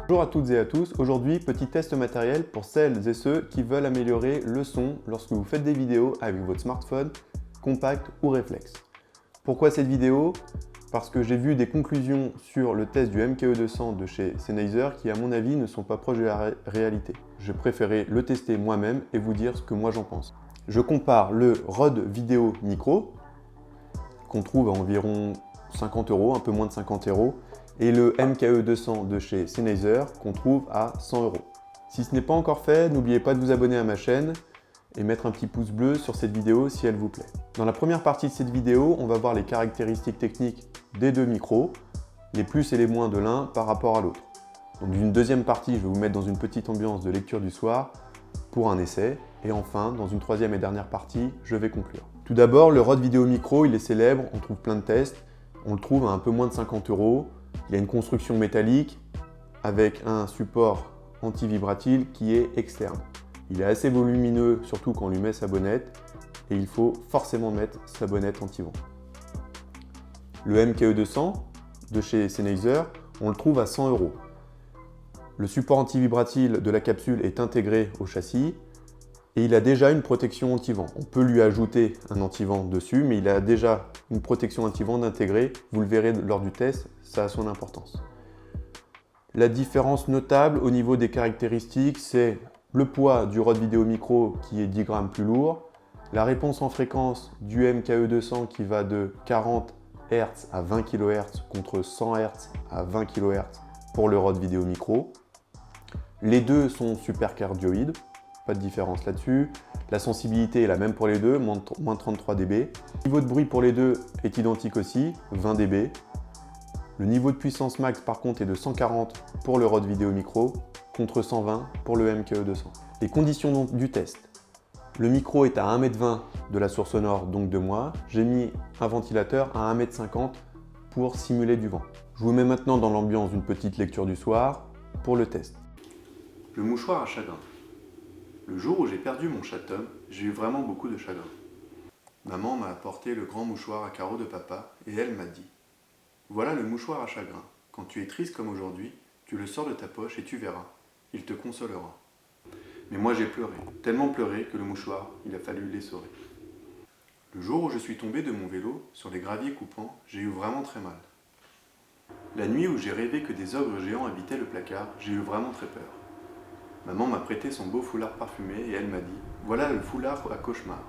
Bonjour à toutes et à tous, aujourd'hui petit test matériel pour celles et ceux qui veulent améliorer le son lorsque vous faites des vidéos avec votre smartphone, compact ou réflexe. Pourquoi cette vidéo? Parce que j'ai vu des conclusions sur le test du MKE200 de chez Sennheiser qui à mon avis ne sont pas proches de la réalité. J'ai préféré le tester moi-même et vous dire ce que moi j'en pense. Je compare le Rode Video Micro qu'on trouve à environ 50 €, un peu moins de 50 €, et le MKE200 de chez Sennheiser qu'on trouve à 100 €. Si ce n'est pas encore fait, n'oubliez pas de vous abonner à ma chaîne et mettre un petit pouce bleu sur cette vidéo si elle vous plaît. Dans la première partie de cette vidéo, on va voir les caractéristiques techniques des deux micros, les plus et les moins de l'un par rapport à l'autre. Donc d'une deuxième partie, je vais vous mettre dans une petite ambiance de lecture du soir pour un essai. Et enfin, dans une troisième et dernière partie, je vais conclure. Tout d'abord, le Rode Video Micro, il est célèbre, on trouve plein de tests. On le trouve à un peu moins de 50 €. Il a une construction métallique avec un support anti-vibratile qui est externe. Il est assez volumineux, surtout quand on lui met sa bonnette, et il faut forcément mettre sa bonnette anti-vent. Le MKE200 de chez Sennheiser, on le trouve à 100 €. Le support anti-vibratile de la capsule est intégré au châssis et il a déjà une protection anti-vent. On peut lui ajouter un anti-vent dessus, mais il a déjà une protection anti-vent intégrée. Vous le verrez lors du test, ça a son importance. La différence notable au niveau des caractéristiques, c'est le poids du Rode Video Micro qui est 10 grammes plus lourd, la réponse en fréquence du MKE200 qui va de 40 Hz à 20 kHz contre 100 Hz à 20 kHz pour le Rode Video Micro. Les deux sont supercardioïdes, pas de différence là-dessus. La sensibilité est la même pour les deux, moins 33 dB. Le niveau de bruit pour les deux est identique aussi, 20 dB. Le niveau de puissance max par contre est de 140 pour le Rode Video Micro contre 120 pour le MKE200. Les conditions du test. Le micro est à 1,20 m de la source sonore, donc de moi. J'ai mis un ventilateur à 1,50 m pour simuler du vent. Je vous mets maintenant dans l'ambiance d'une petite lecture du soir pour le test. Le mouchoir à chagrin. Le jour où j'ai perdu mon chat Tom, j'ai eu vraiment beaucoup de chagrin. Maman m'a apporté le grand mouchoir à carreaux de papa et elle m'a dit « Voilà le mouchoir à chagrin. Quand tu es triste comme aujourd'hui, tu le sors de ta poche et tu verras. Il te consolera. » Mais moi j'ai pleuré, tellement pleuré que le mouchoir, il a fallu l'essorer. Le jour où je suis tombé de mon vélo sur les graviers coupants, j'ai eu vraiment très mal. La nuit où j'ai rêvé que des ogres géants habitaient le placard, j'ai eu vraiment très peur. Maman m'a prêté son beau foulard parfumé et elle m'a dit « Voilà le foulard à cauchemar.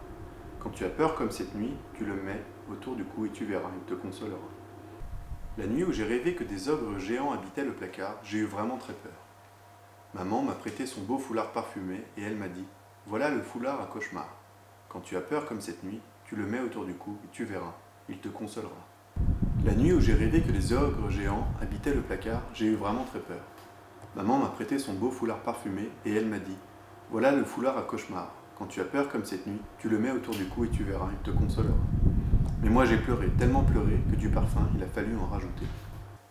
Quand tu as peur comme cette nuit, tu le mets autour du cou et tu verras, il te consolera. » La nuit où j'ai rêvé que des ogres géants habitaient le placard, j'ai eu vraiment très peur. Maman m'a prêté son beau foulard parfumé et elle m'a dit « Voilà le foulard à cauchemar. Quand tu as peur comme cette nuit, tu le mets autour du cou et tu verras, il te consolera. » La nuit où j'ai rêvé que des ogres géants habitaient le placard, j'ai eu vraiment très peur. Maman m'a prêté son beau foulard parfumé et elle m'a dit « Voilà le foulard à cauchemar. Quand tu as peur comme cette nuit, tu le mets autour du cou et tu verras, il te consolera. » Mais moi j'ai pleuré, tellement pleuré que du parfum, il a fallu en rajouter.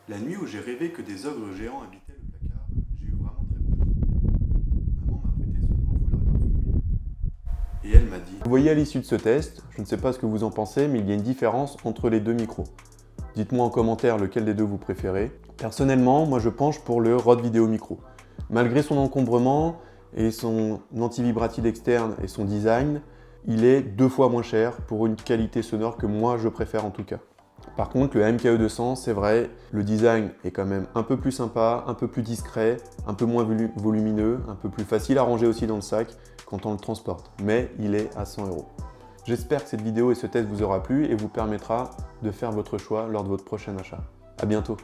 La nuit où j'ai rêvé que des ogres géants habitaient le placard, j'ai eu vraiment très peur. Maman m'a prêté son beau foulard parfumé et elle m'a dit « Vous voyez à l'issue de ce test, je ne sais pas ce que vous en pensez, mais il y a une différence entre les deux micros. Dites-moi en commentaire lequel des deux vous préférez. Personnellement, moi je penche pour le Rode Video Micro. Malgré son encombrement et son anti-vibratile externe et son design, il est 2 fois moins cher pour une qualité sonore que moi je préfère en tout cas. Par contre, le MKE200, c'est vrai, le design est quand même un peu plus sympa, un peu plus discret, un peu moins volumineux, un peu plus facile à ranger aussi dans le sac quand on le transporte. Mais il est à 100 €. J'espère que cette vidéo et ce test vous aura plu et vous permettra de faire votre choix lors de votre prochain achat. À bientôt.